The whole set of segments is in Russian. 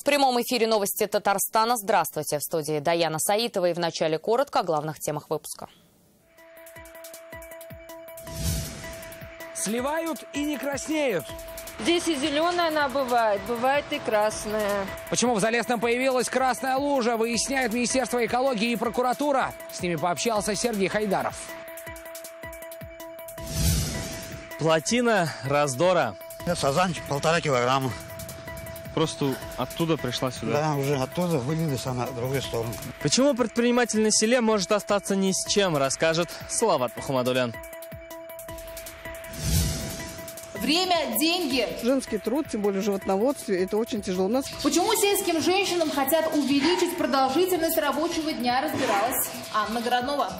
прямом эфире новости Татарстана. Здравствуйте. В студии Даяна Саитова и в начале коротко о главных темах выпуска. Сливают и не краснеют. Здесь и зеленая она бывает и красная. Почему в Залесном появилась красная лужа, выясняет Министерство экологии и прокуратура. С ними пообщался Сергей Хайдаров. Плотина раздора. Сазанчик 1,5 килограмма. Просто оттуда пришла сюда? Да, уже оттуда вылилась на другую сторону. Почему предприниматель на селе может остаться ни с чем, расскажет Салават Мухаммадулян. Время, деньги. Женский труд, тем более в животноводстве, это очень тяжело. Почему сельским женщинам хотят увеличить продолжительность рабочего дня, разбиралась Анна Городнова.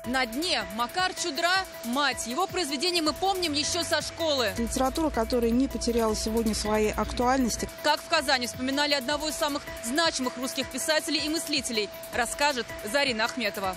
На дне Макар Чудра «Мать». Его произведение мы помним еще со школы. Литература, которая не потеряла сегодня своей актуальности. Как в Казани вспоминали одного из самых значимых русских писателей и мыслителей, расскажет Зарина Ахметова.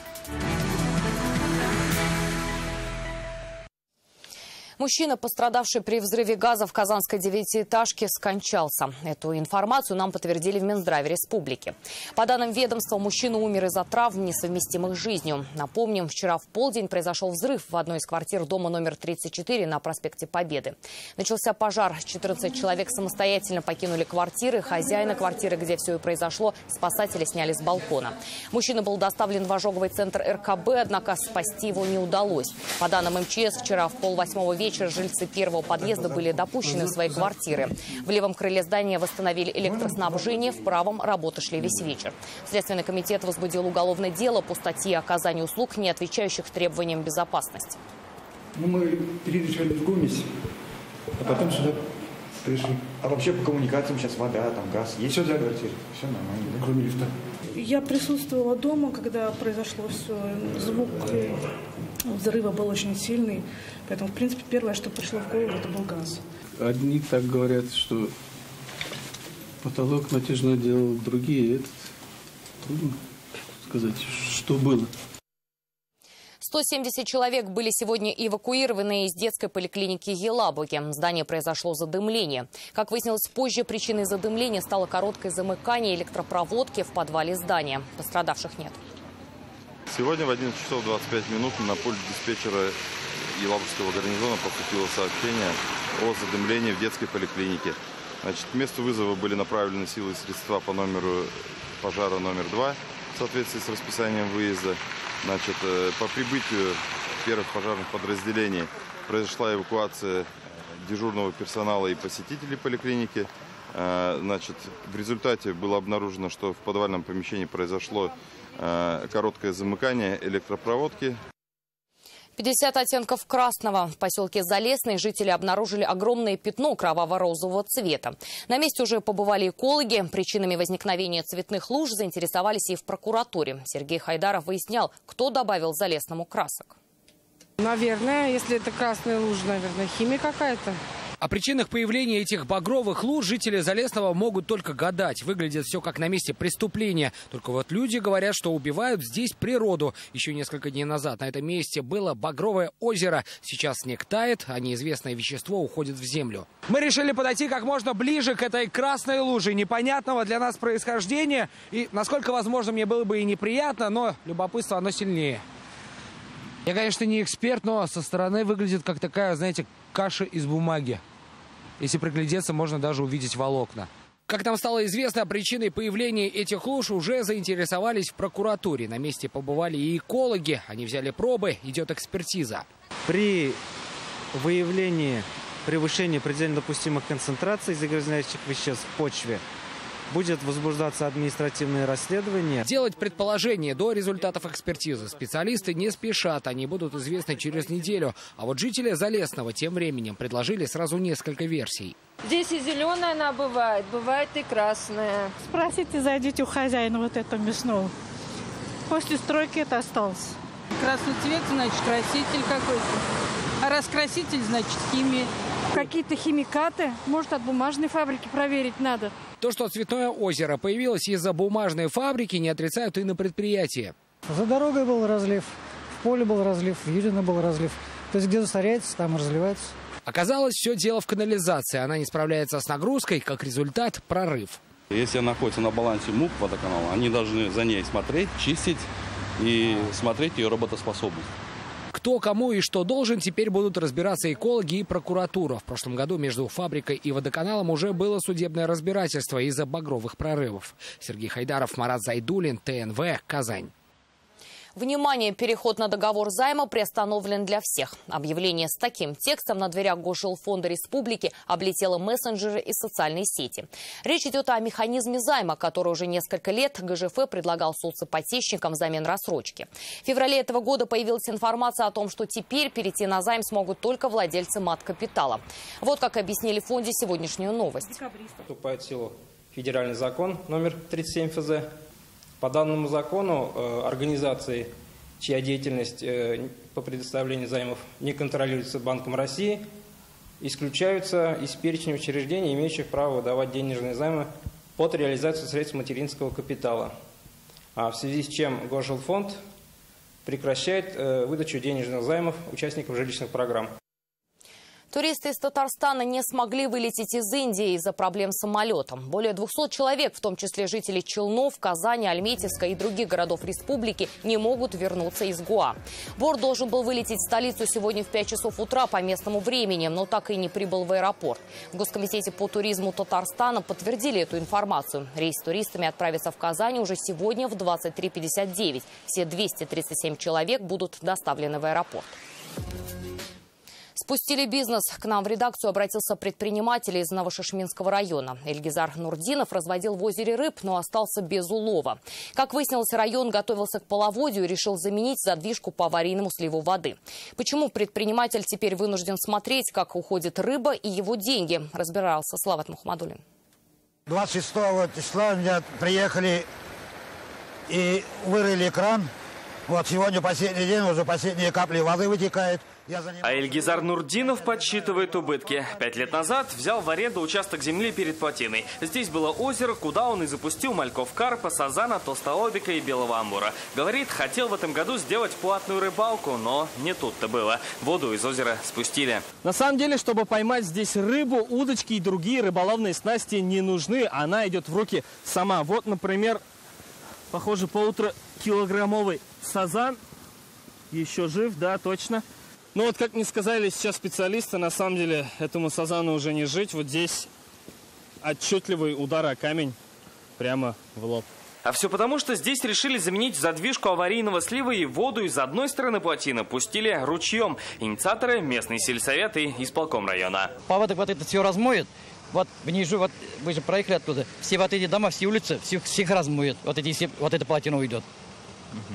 Мужчина, пострадавший при взрыве газа в казанской девятиэтажке, скончался. Эту информацию нам подтвердили в Минздраве республики. По данным ведомства, мужчина умер из-за травм, несовместимых с жизнью. Напомним, вчера в полдень произошел взрыв в одной из квартир дома номер 34 на проспекте Победы. Начался пожар. 14 человек самостоятельно покинули квартиры. Хозяина квартиры, где все и произошло, спасатели сняли с балкона. Мужчина был доставлен в ожоговый центр РКБ, однако спасти его не удалось. По данным МЧС, вчера в 7:30 вечера жильцы первого подъезда были допущены в свои квартиры. В левом крыле здания восстановили электроснабжение, в правом работы шли весь вечер. Следственный комитет возбудил уголовное дело по статье оказания услуг, не отвечающих требованиям безопасности. Мы переезжали в Гомель, а потом сюда пришли. А вообще по коммуникациям сейчас вода, там газ есть? Все, да, все нормально, да? Кроме лифта. Я присутствовала дома, когда произошло все. Звук взрыва был очень сильный. Поэтому, в принципе, первое, что пришло в голову, это был газ. Одни так говорят, что потолок натяжно делал, другие трудно сказать, что было. 170 человек были сегодня эвакуированы из детской поликлиники Елабуги. В здании произошло задымление. Как выяснилось позже, причиной задымления стало короткое замыкание электропроводки в подвале здания. Пострадавших нет. Сегодня в 11 часов 25 минут на пульт диспетчера Елабужского гарнизона поступило сообщение о задымлении в детской поликлинике. Значит, к месту вызова были направлены силы и средства по номеру пожара номер 2 в соответствии с расписанием выезда. Значит, по прибытию первых пожарных подразделений произошла эвакуация дежурного персонала и посетителей поликлиники. Значит, в результате было обнаружено, что в подвальном помещении произошло короткое замыкание электропроводки. 50 оттенков красного. В поселке Залесный жители обнаружили огромное пятно кроваво-розового цвета. На месте уже побывали экологи. Причинами возникновения цветных луж заинтересовались и в прокуратуре. Сергей Хайдаров выяснял, кто добавил Залесному красок. Наверное, если это красная лужа, наверное, химия какая-то. О причинах появления этих багровых луж жители Залесного могут только гадать. Выглядит все как на месте преступления. Только вот люди говорят, что убивают здесь природу. Еще несколько дней назад на этом месте было багровое озеро. Сейчас снег тает, а неизвестное вещество уходит в землю. Мы решили подойти как можно ближе к этой красной луже непонятного для нас происхождения. И, насколько возможно, мне было бы и неприятно, но любопытство оно сильнее. Я, конечно, не эксперт, но со стороны выглядит как такая, знаете, каша из бумаги. Если приглядеться, можно даже увидеть волокна. Как нам стало известно, причиной появления этих луж уже заинтересовались в прокуратуре. На месте побывали и экологи. Они взяли пробы, идет экспертиза. При выявлении превышения предельно допустимых концентраций загрязняющих веществ в почве будет возбуждаться административное расследование. Делать предположения до результатов экспертизы специалисты не спешат. Они будут известны через неделю. А вот жители Залесного тем временем предложили сразу несколько версий. Здесь и зеленая она бывает и красная. Спросите, зайдите у хозяина вот этого мясного. После стройки это осталось. Красный цвет, значит, краситель какой-то. А раз краситель, значит, химия. Какие-то химикаты. Может, от бумажной фабрики проверить надо. То, что цветное озеро появилось из-за бумажной фабрики, не отрицают и на предприятии. За дорогой был разлив, в поле был разлив, в Юрина был разлив. То есть где засоряется, там и разливается. Оказалось, все дело в канализации. Она не справляется с нагрузкой, как результат – прорыв. Если она находится на балансе МУП водоканала, они должны за ней смотреть, чистить и смотреть ее работоспособность. Кто, кому и что должен, теперь будут разбираться экологи и прокуратура. В прошлом году между фабрикой и водоканалом уже было судебное разбирательство из-за багровых прорывов. Сергей Хайдаров, Марат Зайдуллин, ТНВ, Казань. Внимание, переход на договор займа приостановлен для всех. Объявление с таким текстом на дверях Госжилфонда Республики облетело мессенджеры и социальные сети. Речь идет о механизме займа, который уже несколько лет ГЖФ предлагал соципотечникам взамен рассрочки. В феврале этого года появилась информация о том, что теперь перейти на займ смогут только владельцы мат-капитала. Вот как объяснили в фонде сегодняшнюю новость. Вступает в силу федеральный закон номер 37 ФЗ. По данному закону организации, чья деятельность по предоставлению займов не контролируется Банком России, исключаются из перечня учреждений, имеющих право выдавать денежные займы под реализацию средств материнского капитала. В связи с чем Госжилфонд прекращает выдачу денежных займов участникам жилищных программ. Туристы из Татарстана не смогли вылететь из Индии из-за проблем с самолетом. Более 200 человек, в том числе жители Челнов, Казани, Альметьевска и других городов республики, не могут вернуться из Гоа. Борт должен был вылететь в столицу сегодня в 5 часов утра по местному времени, но так и не прибыл в аэропорт. В Госкомитете по туризму Татарстана подтвердили эту информацию. Рейс с туристами отправится в Казань уже сегодня в 23:59. Все 237 человек будут доставлены в аэропорт. Спустили бизнес. К нам в редакцию обратился предприниматель из Новошишминского района. Эльгизар Нурдинов разводил в озере рыб, но остался без улова. Как выяснилось, район готовился к половодью и решил заменить задвижку по аварийному сливу воды. Почему предприниматель теперь вынужден смотреть, как уходит рыба и его деньги, разбирался Слават Мухаммадуллин. 26 числа у меня приехали и вырыли кран. Вот сегодня последний день, уже последние капли воды вытекают. А Эльгизар Нурдинов подсчитывает убытки. 5 лет назад взял в аренду участок земли перед плотиной. Здесь было озеро, куда он и запустил мальков карпа, сазана, толстолобика и белого амура. Говорит, хотел в этом году сделать платную рыбалку, но не тут-то было. Воду из озера спустили. На самом деле, чтобы поймать здесь рыбу, удочки и другие рыболовные снасти не нужны. Она идет в руки сама. Вот, например, похоже, полуторакилограммовый сазан. Еще жив, да, точно. Но вот, как мне сказали сейчас специалисты, на самом деле этому сазану уже не жить. Вот здесь отчетливый удар о камень прямо в лоб. А все потому, что здесь решили заменить задвижку аварийного слива и воду из одной стороны плотины пустили ручьем. Инициаторы – местный сельсовет и исполком района. Паводок вот это все размоет. Вот внизу, вот вы же проехали оттуда, все вот эти дома, все улицы, всех размоет. Вот эта плотина уйдет.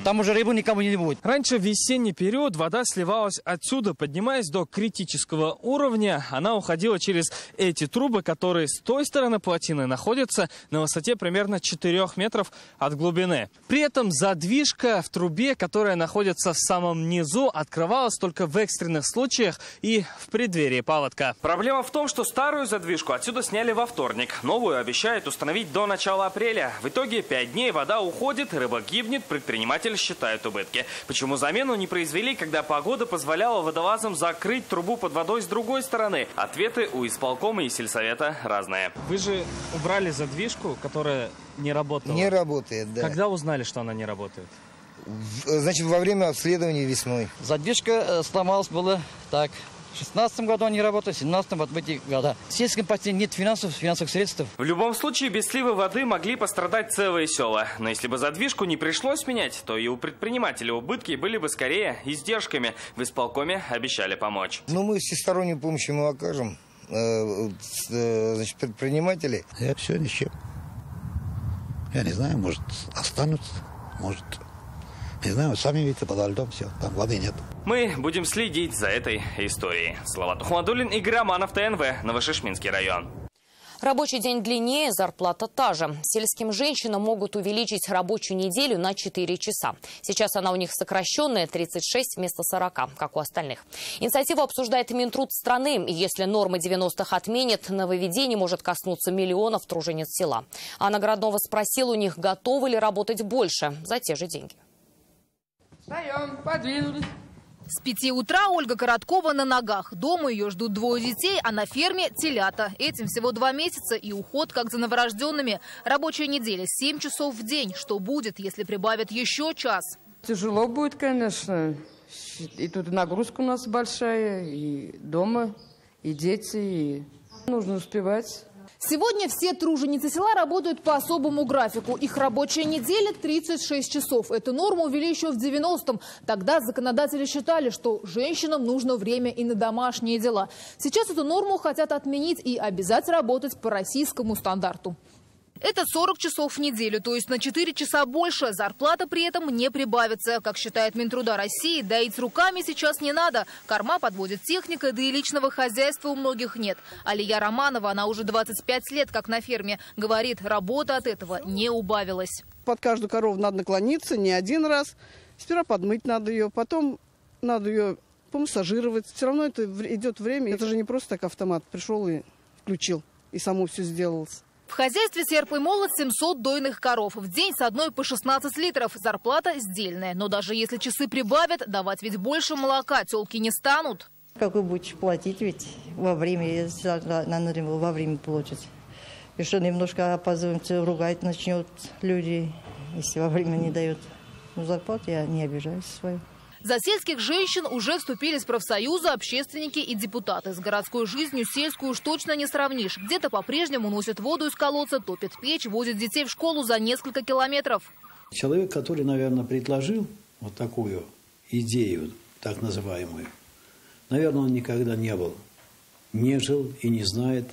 Там уже рыбу никому не будет. Раньше в весенний период вода сливалась отсюда, поднимаясь до критического уровня. Она уходила через эти трубы, которые с той стороны плотины находятся на высоте примерно 4 метров от глубины. При этом задвижка в трубе, которая находится в самом низу, открывалась только в экстренных случаях и в преддверии паводка. Проблема в том, что старую задвижку отсюда сняли во вторник. Новую обещают установить до начала апреля. В итоге 5 дней вода уходит, рыба гибнет, предприниматель считает убытки. Почему замену не произвели, когда погода позволяла водолазам закрыть трубу под водой с другой стороны? Ответы у исполкома и сельсовета разные. Вы же убрали задвижку, которая не работала. Не работает, да. Когда узнали, что она не работает? Значит, во время обследования весной. Задвижка сломалась было так. В 2016 году они работали, в 2017 вот в эти года. В сельском поселке нет финансовых средств. В любом случае, без слива воды могли пострадать целые села. Но если бы задвижку не пришлось менять, то и у предпринимателей убытки были бы скорее издержками. В исполкоме обещали помочь. Ну, мы всестороннюю помощь ему окажем. Значит, предприниматели. Я все ни с чем. Я не знаю, может, останутся, может... Не знаю, сами видите, подо льдом все, там воды нет. Мы будем следить за этой историей. Слават Мухаммадуллин, Игорь Романов, ТНВ, Новошишминский район. Рабочий день длиннее, зарплата та же. Сельским женщинам могут увеличить рабочую неделю на 4 часа. Сейчас она у них сокращенная, 36 вместо 40, как у остальных. Инициативу обсуждает Минтруд страны. И если нормы 90-х отменят, нововведение может коснуться миллионов тружениц села. Анна Городнова спросила у них, готовы ли работать больше за те же деньги. Встаем, подвинулись. С 5 утра Ольга Короткова на ногах. Дома ее ждут 2 детей, а на ферме телята. Этим всего 2 месяца и уход как за новорожденными. Рабочая неделя 7 часов в день. Что будет, если прибавят еще час? Тяжело будет, конечно. И тут нагрузка у нас большая, и дома, и дети, и нужно успевать. Сегодня все труженицы села работают по особому графику. Их рабочая неделя 36 часов. Эту норму ввели еще в 90-м. Тогда законодатели считали, что женщинам нужно время и на домашние дела. Сейчас эту норму хотят отменить и обязать работать по российскому стандарту. Это 40 часов в неделю, то есть на 4 часа больше. Зарплата при этом не прибавится. Как считает Минтруда России, доить руками сейчас не надо. Корма подводит техника, да и личного хозяйства у многих нет. Алия Романова, она уже 25 лет как на ферме, говорит, работа от этого не убавилась. Под каждую корову надо наклониться не один раз. Сперва подмыть надо ее, потом надо ее помассажировать. Все равно это идет время. Это же не просто так автомат пришел и включил, и само все сделалось. В хозяйстве «Серп и молот» 700 дойных коров. В день с одной по 16 литров. Зарплата сдельная. Но даже если часы прибавят, давать ведь больше молока тёлки не станут. Как вы будете платить ведь во время, если надо во время получить? И что немножко опаздываем, ругать начнет люди, если во время не дают. Но зарплату я не обижаюсь свою. За сельских женщин уже вступились профсоюзы, общественники и депутаты. С городской жизнью сельскую уж точно не сравнишь. Где-то по-прежнему носят воду из колодца, топят печь, возят детей в школу за несколько километров. Человек, который, наверное, предложил вот такую идею, так называемую, наверное, он никогда не жил и не знает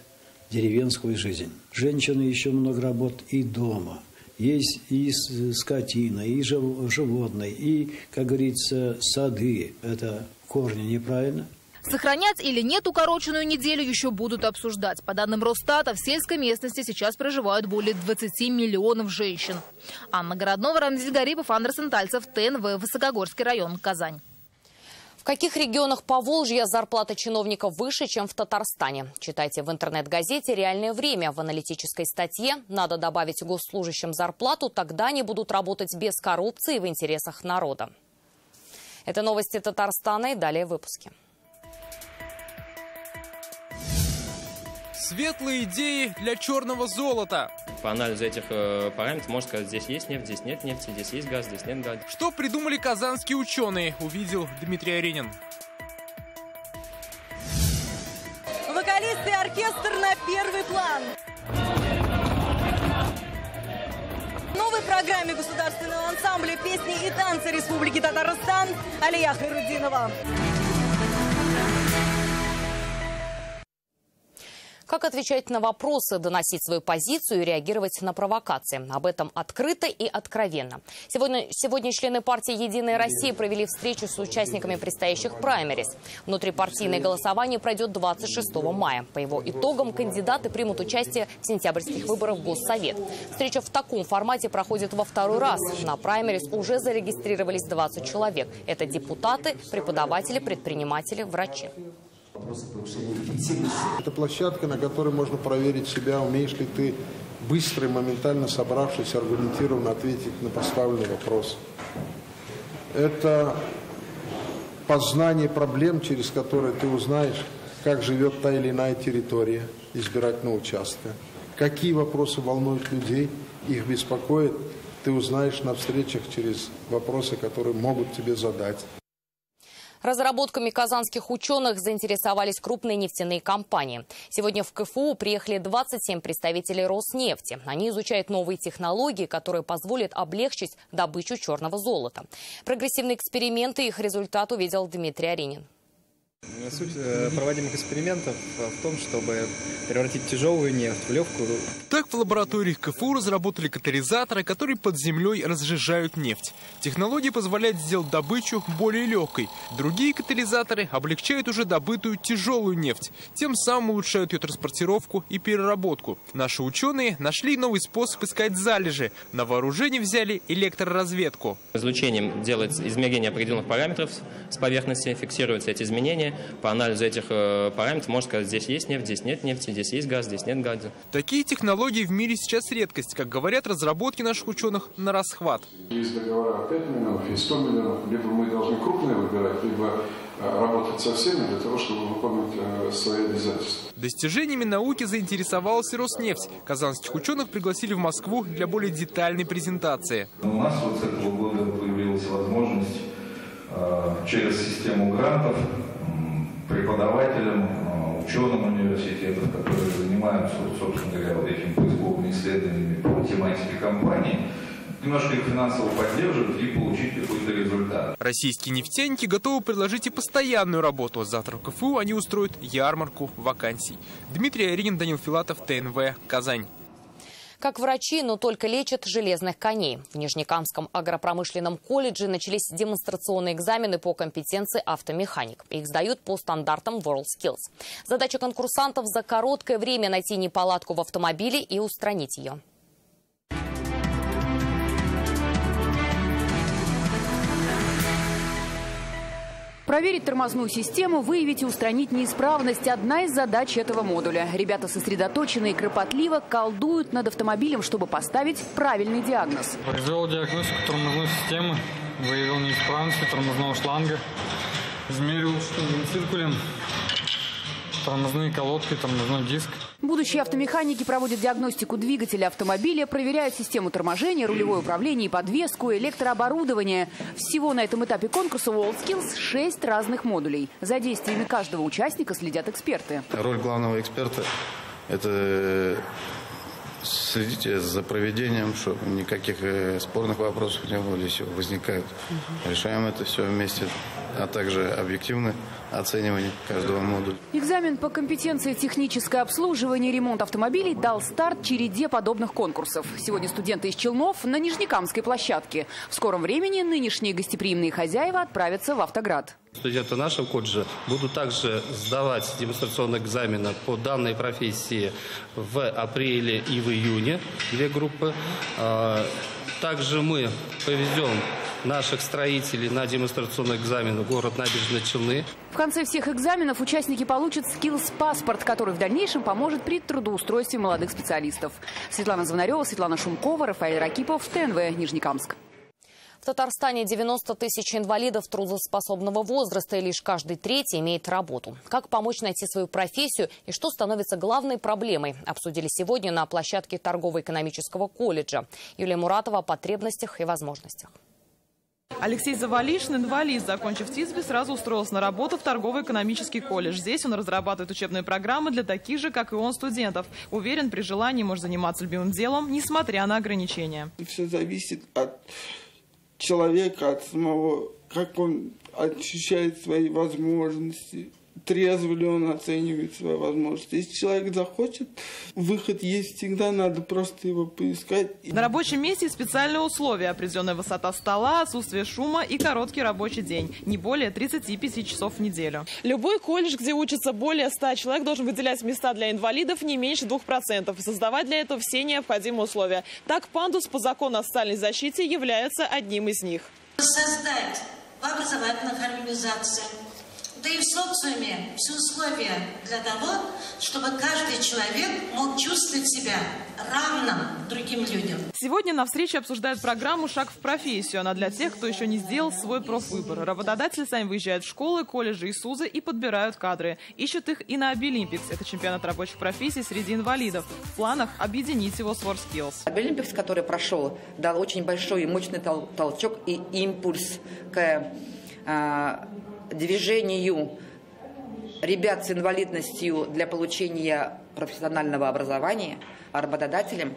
деревенскую жизнь. Женщины еще много работают и дома. Есть и скотина, и животные, и, как говорится, сады. Это корни неправильно. Сохранять или нет укороченную неделю еще будут обсуждать. По данным Росстата, в сельской местности сейчас проживают более 20 миллионов женщин. Анна Городнова, Рамзиль Гарипов, Андерсон Тальцев, ТНВ, Высокогорский район, Казань. В каких регионах Поволжья зарплата чиновников выше, чем в Татарстане? Читайте в интернет-газете «Реальное время». В аналитической статье «Надо добавить госслужащим зарплату, тогда они будут работать без коррупции в интересах народа». Это новости Татарстана и далее в выпуске. Светлые идеи для черного золота. По анализу этих параметров можно сказать, здесь есть нефть, здесь нет нефти, здесь есть газ, здесь нет газа. Что придумали казанские ученые, увидел Дмитрий Аренин. Вокалисты и оркестр на первый план. В новой программе государственного ансамбля песни и танцы Республики Татарстан Алия Хайрудинова. Как отвечать на вопросы, доносить свою позицию и реагировать на провокации? Об этом открыто и откровенно. Сегодня члены партии «Единая Россия» провели встречу с участниками предстоящих праймерис. Внутрипартийное голосование пройдет 26 мая. По его итогам кандидаты примут участие в сентябрьских выборах в Госсовет. Встреча в таком формате проходит во 2-й раз. На праймерис уже зарегистрировались 20 человек. Это депутаты, преподаватели, предприниматели, врачи. Это площадка, на которой можно проверить себя, умеешь ли ты быстро и моментально собравшись, аргументированно ответить на поставленный вопрос. Это познание проблем, через которые ты узнаешь, как живет та или иная территория избирательного участка, какие вопросы волнуют людей, их беспокоит, ты узнаешь на встречах через вопросы, которые могут тебе задать. Разработками казанских ученых заинтересовались крупные нефтяные компании. Сегодня в КФУ приехали 27 представителей Роснефти. Они изучают новые технологии, которые позволят облегчить добычу черного золота. Прогрессивные эксперименты и их результат увидел Дмитрий Аренин. Суть проводимых экспериментов в том, чтобы превратить тяжелую нефть в легкую. Так в лаборатории КФУ разработали катализаторы, которые под землей разжижают нефть. Технология позволяет сделать добычу более легкой. Другие катализаторы облегчают уже добытую тяжелую нефть. Тем самым улучшают ее транспортировку и переработку. Наши ученые нашли новый способ искать залежи. На вооружение взяли электроразведку. Излучением делается измерение определенных параметров с поверхности, фиксируются эти изменения. потребления. По анализу этих параметров можно сказать, здесь есть нефть, здесь нет нефти, здесь есть газ, здесь нет газа. Такие технологии в мире сейчас редкость. Как говорят, разработки наших ученых на расхват. Есть договора 5 миллионов и 100 миллионов. Либо мы должны крупные выбирать, либо работать со всеми для того, чтобы выполнить свои обязательства. Достижениями науки заинтересовалась и Роснефть. Казанских ученых пригласили в Москву для более детальной презентации. У нас вот с этого года появилась возможность через систему грантов преподавателям, ученым университетов, которые занимаются, собственно говоря, вот этими поисковыми исследованиями по тематике компании, немножко их финансово поддерживать и получить какой-то результат. Российские нефтяники готовы предложить и постоянную работу. Завтра в КФУ они устроят ярмарку вакансий. Дмитрий Аринин, Данил Филатов, ТНВ, Казань. Как врачи, но только лечат железных коней. В Нижнекамском агропромышленном колледже начались демонстрационные экзамены по компетенции автомеханик. Их сдают по стандартам WorldSkills. Задача конкурсантов за короткое время найти неполадку в автомобиле и устранить ее. Проверить тормозную систему, выявить и устранить неисправность – одна из задач этого модуля. Ребята сосредоточенно и кропотливо колдуют над автомобилем, чтобы поставить правильный диагноз. Произвел диагностику тормозной системы, выявил неисправности тормозного шланга, измерил циркулем, тормозные колодки, тормозной диск. Будущие автомеханики проводят диагностику двигателя автомобиля, проверяют систему торможения, рулевое управление и подвеску, электрооборудование. Всего на этом этапе конкурса WorldSkills 6 разных модулей. За действиями каждого участника следят эксперты. Роль главного эксперта – это следить за проведением, чтобы никаких спорных вопросов не было, если возникают. Решаем это все вместе, а также объективно оценивание каждого модуля. Экзамен по компетенции техническое обслуживание и ремонт автомобилей дал старт череде подобных конкурсов. Сегодня студенты из Челнов на Нижнекамской площадке. В скором времени нынешние гостеприимные хозяева отправятся в Автоград. Студенты нашего колледжа будут также сдавать демонстрационные экзамены по данной профессии в апреле и в июне, 2 группы. Также мы повезем наших строителей на демонстрационный экзамен в город Набережные Челны. В конце всех экзаменов участники получат скиллс-паспорт, который в дальнейшем поможет при трудоустройстве молодых специалистов. Светлана Звонарева, Светлана Шумкова, Рафаэль Ракипов, ТНВ, Нижнекамск. В Татарстане 90 тысяч инвалидов трудоспособного возраста, и лишь каждый третий имеет работу. Как помочь найти свою профессию и что становится главной проблемой, обсудили сегодня на площадке торгово-экономического колледжа. Юлия Муратова о потребностях и возможностях. Алексей Завалишин, инвалид, закончив ТИСБИ, сразу устроился на работу в торгово-экономический колледж. Здесь он разрабатывает учебные программы для таких же, как и он, студентов. Уверен, при желании может заниматься любимым делом, несмотря на ограничения. Все зависит от человека, от самого, как он ощущает свои возможности, трезво ли он оценивает свои возможности. Если человек захочет, выход есть всегда, надо просто его поискать. На рабочем месте специальные условия: определенная высота стола, отсутствие шума и короткий рабочий день, не более 35 часов в неделю. Любой колледж, где учатся более 100 человек, должен выделять места для инвалидов не меньше 2% и создавать для этого все необходимые условия. Так, пандус по закону о социальной защите является одним из них. Создать в образовательных организациях, да и в социуме все условия для того, чтобы каждый человек мог чувствовать себя равным другим людям. Сегодня на встрече обсуждают программу «Шаг в профессию». Она для тех, кто еще не сделал свой профвыбор. Работодатели сами выезжают в школы, колледжи и СУЗы и подбирают кадры. Ищут их и на Обилимпикс. Это чемпионат рабочих профессий среди инвалидов. В планах объединить его с WorldSkills. Обилимпикс, который прошел, дал очень большой и мощный толчок и импульс к движению ребят с инвалидностью для получения профессионального образования, а работодателям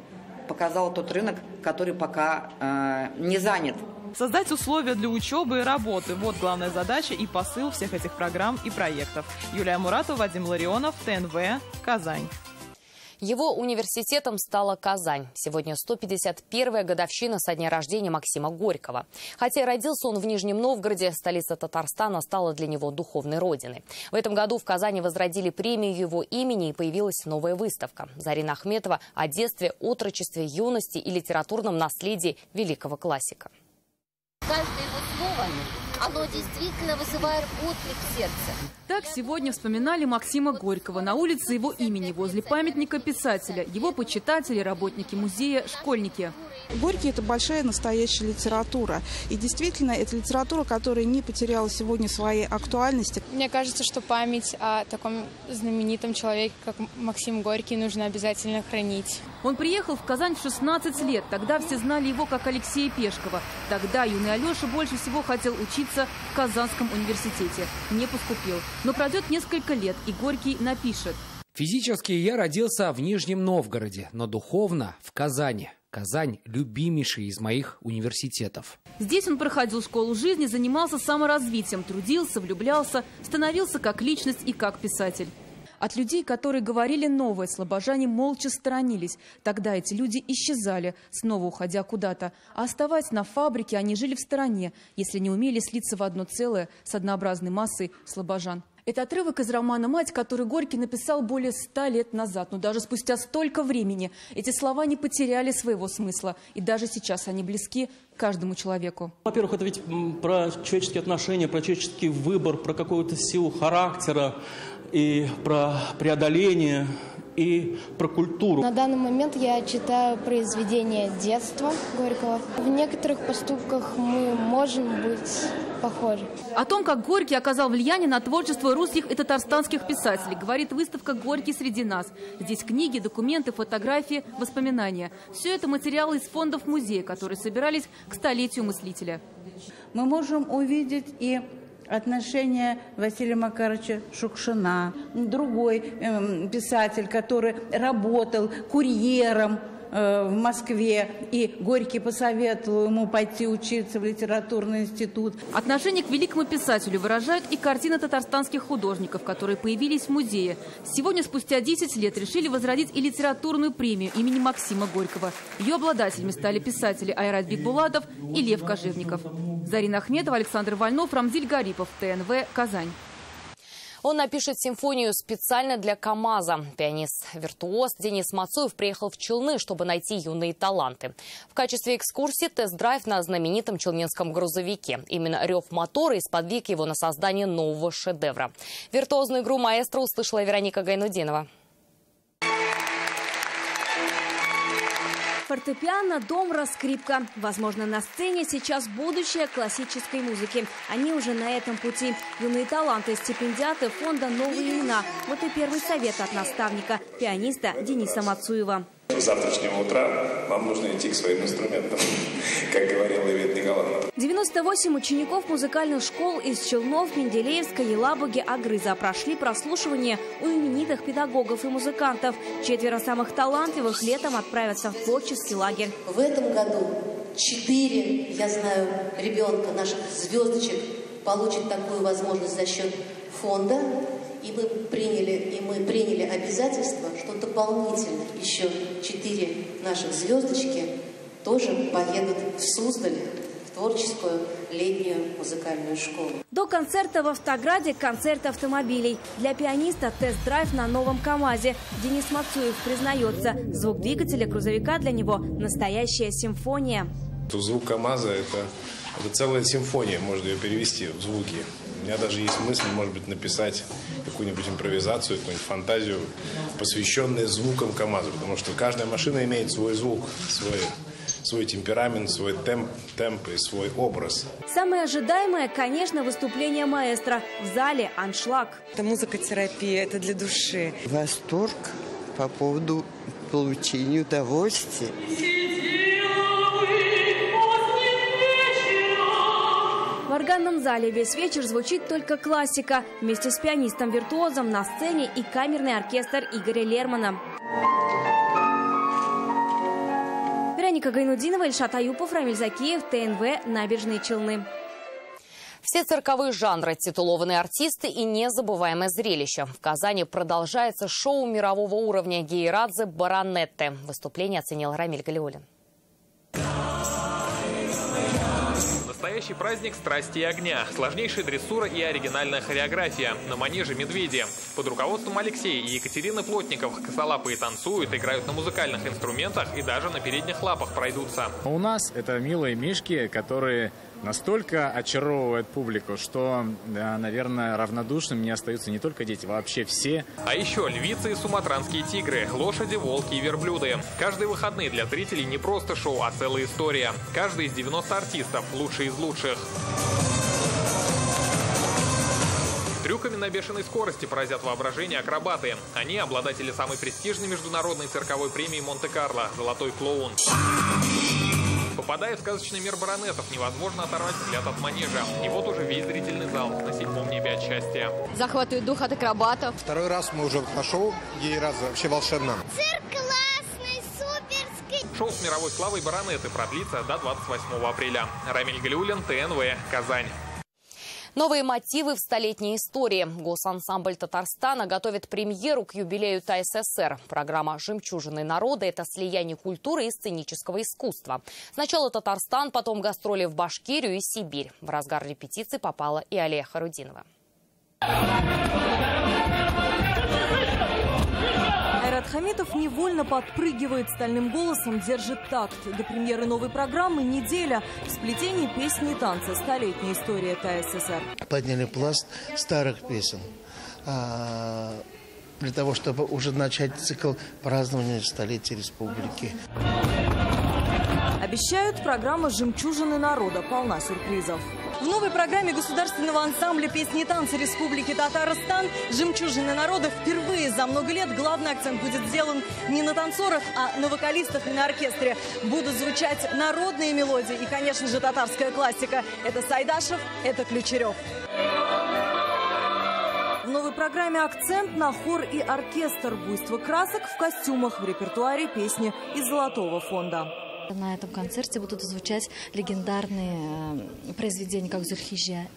показал тот рынок, который пока не занят. Создать условия для учебы и работы – вот главная задача и посыл всех этих программ и проектов. Юлия Муратова, Вадим Ларионов, ТНВ, Казань. Его университетом стала Казань. Сегодня 151-я годовщина со дня рождения Максима Горького. Хотя родился он в Нижнем Новгороде, столица Татарстана стала для него духовной родиной. В этом году в Казани возродили премию его имени и появилась новая выставка. Зарина Ахметова о детстве, отрочестве, юности и литературном наследии великого классика. Каждое его слово Оно действительно вызывает отклик в сердце. Так сегодня вспоминали Максима Горького на улице его имени, возле памятника писателя. Его почитатели, работники музея, школьники. Горький – это большая настоящая литература. И действительно, это литература, которая не потеряла сегодня своей актуальности. Мне кажется, что память о таком знаменитом человеке, как Максим Горький, нужно обязательно хранить. Он приехал в Казань в 16 лет. Тогда все знали его как Алексея Пешкова. Тогда юный Алеша больше всего хотел учиться в Казанском университете. Не поступил. Но пройдет несколько лет, и Горький напишет. Физически я родился в Нижнем Новгороде, но духовно в Казани. Казань – любимейший из моих университетов. Здесь он проходил школу жизни, занимался саморазвитием, трудился, влюблялся, становился как личность и как писатель. От людей, которые говорили новое, слобожане молча сторонились. Тогда эти люди исчезали, снова уходя куда-то. А оставаясь на фабрике, они жили в стороне, если не умели слиться в одно целое с однообразной массой слобожан. Это отрывок из романа «Мать», который Горький написал более 100 лет назад. Но даже спустя столько времени эти слова не потеряли своего смысла. И даже сейчас они близки каждому человеку. Во-первых, это ведь про человеческие отношения, про человеческий выбор, про какую-то силу характера, и про преодоление, и про культуру. На данный момент я читаю произведения детства Горького. В некоторых поступках мы можем быть похожи. О том, как Горький оказал влияние на творчество русских и татарстанских писателей, говорит выставка «Горький среди нас». Здесь книги, документы, фотографии, воспоминания. Все это материалы из фондов музея, которые собирались к столетию мыслителя. Мы можем увидеть и отношения Василия Макаровича Шукшина, другой писатель, который работал курьером в Москве, и Горький посоветовал ему пойти учиться в литературный институт. Отношение к великому писателю выражают и картины татарстанских художников, которые появились в музее. Сегодня, спустя 10 лет, решили возродить и литературную премию имени Максима Горького. Ее обладателями стали писатели Айрат Бикбулатов и Лев Кожевников. Зарина Ахметова, Александр Вольнов, Рамзиль Гарипов, ТНВ, Казань. Он напишет симфонию специально для КамАЗа. Пианист-виртуоз Денис Мацуев приехал в Челны, чтобы найти юные таланты. В качестве экскурсии тест-драйв на знаменитом челнинском грузовике. Именно рев мотора и сподвиг его на создание нового шедевра. Виртуозную игру маэстро услышала Вероника Гайнудинова. Фортепиано, домра, скрипка. Возможно, на сцене сейчас будущее классической музыки. Они уже на этом пути. Юные таланты, стипендиаты фонда «Новые имена». Вот и первый совет от наставника, пианиста Дениса Мацуева. С завтрашнего утра вам нужно идти к своим инструментам, как говорила Ивета Николаевна. 98 учеников музыкальных школ из Челнов, Менделеевска, Елабуги, Агрыза прошли прослушивание у именитых педагогов и музыкантов. 4 самых талантливых летом отправятся в творческий лагерь. В этом году 4, я знаю, ребенка, наших звездочек, получат такую возможность за счет фонда. И мы приняли обязательство, что дополнительно еще 4 наших звездочки тоже поедут в Суздаль, в творческую летнюю музыкальную школу. До концерта в Автограде концерт автомобилей. Для пианиста тест-драйв на новом КамАЗе. Денис Мацуев признается, звук двигателя грузовика для него настоящая симфония. Звук КамАЗа – это целая симфония, можно ее перевести в звуки. У меня даже есть мысль, может быть, написать какую-нибудь импровизацию, какую-нибудь фантазию, посвященную звукам КамАЗа, потому что каждая машина имеет свой звук, свой темперамент, свой темп и свой образ. Самое ожидаемое, конечно, выступление маэстро. В зале аншлаг. Это музыкотерапия, это для души. Восторг по поводу получения удовольствия. В органном зале весь вечер звучит только классика. Вместе с пианистом-виртуозом на сцене и камерный оркестр Игоря Лермана. Вероника Гайнудинова, Ильшат Аюпов, Рамиль Закиев, ТНВ, Набережные Челны. Все цирковые жанры, титулованные артисты и незабываемое зрелище. В Казани продолжается шоу мирового уровня Гейрадзе Баронетте. Выступление оценил Рамиль Галиуллин. Настоящий праздник страсти и огня, сложнейшая дрессура и оригинальная хореография на манеже «Медведи». Под руководством Алексея и Екатерины Плотниковых косолапые танцуют, играют на музыкальных инструментах и даже на передних лапах пройдутся. У нас это милые мишки, которые настолько очаровывают публику, что, да, наверное, равнодушными не остаются не только дети, вообще все. А еще львицы и суматранские тигры, лошади, волки и верблюды. Каждые выходные для зрителей не просто шоу, а целая история. Каждый из 90 артистов, лучшие из лучших. Трюками на бешеной скорости поразят воображение акробаты. Они обладатели самой престижной международной цирковой премии Монте-Карло «Золотой клоун». Попадая в сказочный мир баронетов, невозможно оторвать взгляд от манежа. И вот уже весь зрительный зал на 7-м небе от счастья. Захватывает дух от акробатов. Второй раз мы уже на шоу, ей раз вообще волшебно. Цирк классный, суперский. Шоу с мировой славой баронеты продлится до 28 апреля. Рамиль Галиуллин, ТНВ, Казань. Новые мотивы в столетней истории. Госансамбль Татарстана готовит премьеру к юбилею ТАССР. Программа «Жемчужины народа» – это слияние культуры и сценического искусства. Сначала Татарстан, потом гастроли в Башкирию и Сибирь. В разгар репетиции попала и Алия Харудинова. Айрат Хамитов невольно подпрыгивает, стальным голосом держит такт. До премьеры новой программы неделя. В сплетении песни и танца. Столетняя история ТАССР. Подняли пласт старых песен для того, чтобы уже начать цикл празднования столетия республики. Обещают, программа «Жемчужины народа» полна сюрпризов. В новой программе государственного ансамбля песни и танца Республики Татарстан «Жемчужины народа» впервые за много лет главный акцент будет сделан не на танцорах, а на вокалистах и на оркестре. Будут звучать народные мелодии и, конечно же, татарская классика. Это Сайдашев, это Ключерев. В новой программе акцент на хор и оркестр. Буйство красок в костюмах, в репертуаре песни из Золотого фонда. На этом концерте будут звучать легендарные произведения, как «Зульхиджа»,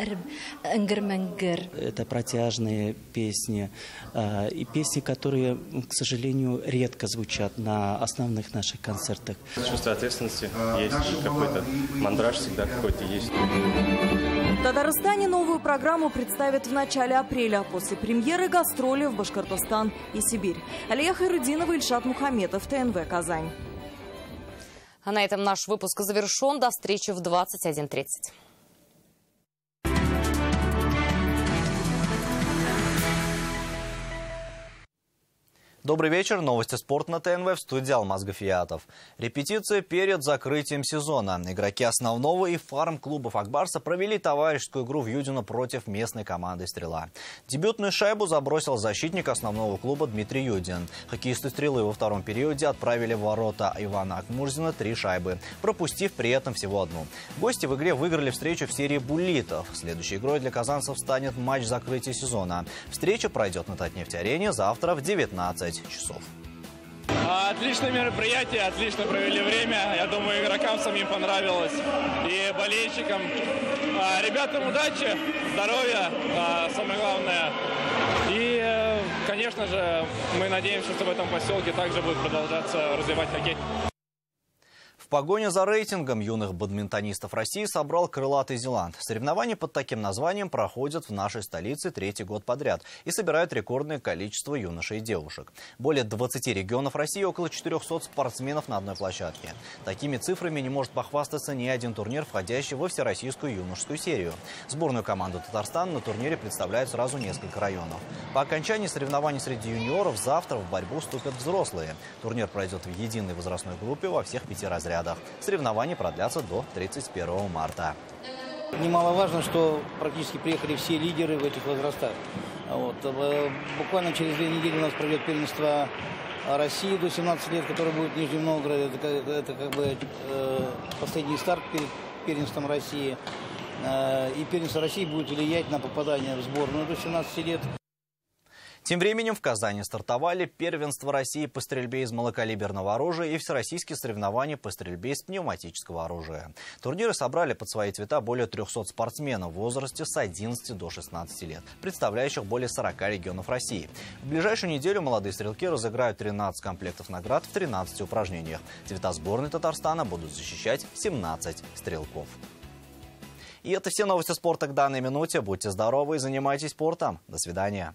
«Энгер-Менгер». Это протяжные песни и песни, которые, к сожалению, редко звучат на основных наших концертах. Чувство ответственности есть, какой-то мандраж всегда какой-то есть. В Татарстане новую программу представят в начале апреля. После премьеры гастроли в Башкортостан и Сибирь. Алия Хайрудинова, Ильшат Мухаметов, ТНВ, Казань. А на этом наш выпуск завершен. До встречи в 21:30. Добрый вечер. Новости спорта на ТНВ, в студии Алмаз Гафиятов. Репетиция перед закрытием сезона. Игроки основного и фарм-клубов Акбарса провели товарищескую игру в Юдино против местной команды «Стрела». Дебютную шайбу забросил защитник основного клуба Дмитрий Юдин. Хоккеисты «Стрелы» во втором периоде отправили в ворота Ивана Акмурзина 3 шайбы, пропустив при этом всего одну. Гости в игре выиграли встречу в серии буллитов. Следующей игрой для казанцев станет матч закрытия сезона. Встреча пройдет на Татнефть-арене завтра в 19 часов. Отличное мероприятие, отлично провели время. Я думаю, игрокам самим понравилось и болельщикам. Ребятам удачи, здоровья, самое главное. И, конечно же, мы надеемся, что в этом поселке также будет продолжаться развивать хоккей. В погоне за рейтингом юных бадминтонистов России собрал крылатый Зеланд. Соревнования под таким названием проходят в нашей столице 3-й год подряд и собирают рекордное количество юношей и девушек. Более 20 регионов России, около 400 спортсменов на одной площадке. Такими цифрами не может похвастаться ни один турнир, входящий во всероссийскую юношескую серию. Сборную команду Татарстана на турнире представляют сразу несколько районов. По окончании соревнований среди юниоров завтра в борьбу вступят взрослые. Турнир пройдет в единой возрастной группе во всех 5 разрядах. Соревнования продлятся до 31 марта. Немаловажно, что практически приехали все лидеры в этих возрастах. Буквально через 2 недели у нас пройдет первенство России до 17 лет, которое будет в Нижнем Новгороде. Это как бы последний старт перед первенством России. И первенство России будет влиять на попадание в сборную до 17 лет. Тем временем в Казани стартовали первенство России по стрельбе из малокалиберного оружия и всероссийские соревнования по стрельбе из пневматического оружия. Турниры собрали под свои цвета более 300 спортсменов в возрасте с 11 до 16 лет, представляющих более 40 регионов России. В ближайшую неделю молодые стрелки разыграют 13 комплектов наград в 13 упражнениях. Цвета сборной Татарстана будут защищать 17 стрелков. И это все новости спорта к данной минуте. Будьте здоровы и занимайтесь спортом. До свидания.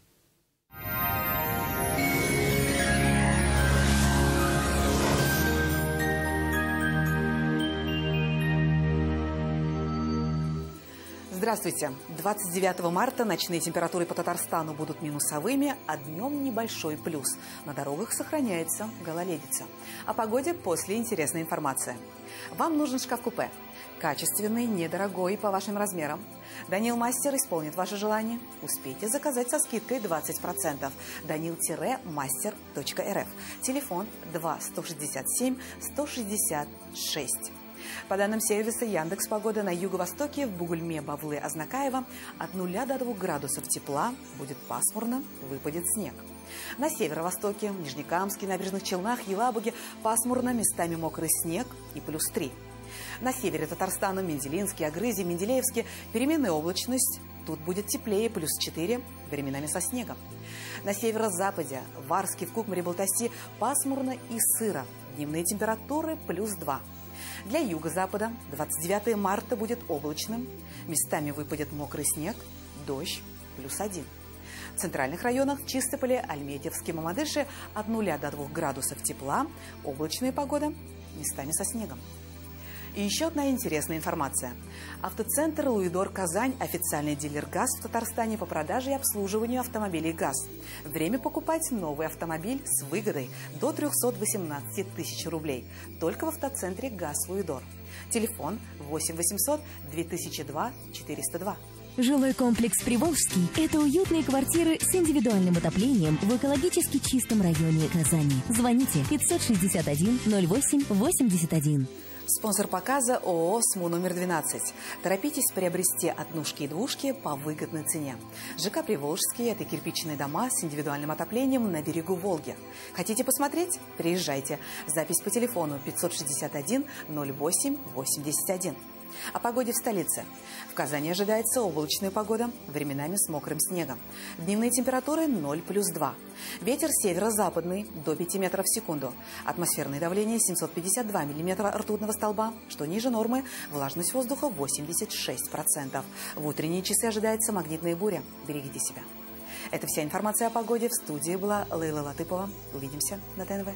Здравствуйте. 29 марта ночные температуры по Татарстану будут минусовыми, а днем небольшой плюс. На дорогах сохраняется гололедица. О погоде после интересной информации. Вам нужен шкаф-купе. Качественный, недорогой по вашим размерам. Данил Мастер исполнит ваше желание. Успейте заказать со скидкой 20%. Danil-master.rf. Телефон 2 167 166. По данным сервиса Яндекс.Погода, на юго-востоке в Бугульме, Бавлы, Азнакаево от 0 до 2 градусов тепла, будет пасмурно, выпадет снег. На северо-востоке, в Нижнекамске, Набережных Челнах, Елабуге пасмурно, местами мокрый снег и +3. На севере Татарстана, Менделинске, Агрызе, Менделеевске переменная облачность, тут будет теплее, +4, временами со снегом. На северо-западе, в Варске, в Кукмаре, Балтаси пасмурно и сыро, дневные температуры +2. Для юго-запада 29 марта будет облачным, местами выпадет мокрый снег, дождь +1. В центральных районах, в Чистополе, Альметьевске, Мамадыше от 0 до 2 градусов тепла, облачная погода, местами со снегом. И еще одна интересная информация. Автоцентр «Луидор Казань» – официальный дилер ГАЗ в Татарстане по продаже и обслуживанию автомобилей ГАЗ. Время покупать новый автомобиль с выгодой до 318 тысяч рублей. Только в автоцентре ГАЗ «Луидор». Телефон 8 800 2002 402. Жилой комплекс «Приволжский» – это уютные квартиры с индивидуальным отоплением в экологически чистом районе Казани. Звоните 561 08 81. Спонсор показа ООО «СМУ номер 12». Торопитесь приобрести однушки и двушки по выгодной цене. ЖК «Приволжский» – это кирпичные дома с индивидуальным отоплением на берегу Волги. Хотите посмотреть? Приезжайте. Запись по телефону 561 08 81. О погоде в столице. В Казани ожидается облачная погода, временами с мокрым снегом. Дневные температуры 0+2. Ветер северо-западный до 5 метров в секунду. Атмосферное давление 752 миллиметра ртутного столба, что ниже нормы. Влажность воздуха 86%. В утренние часы ожидается магнитная буря. Берегите себя. Это вся информация о погоде. В студии была Лейла Латыпова. Увидимся на ТНВ.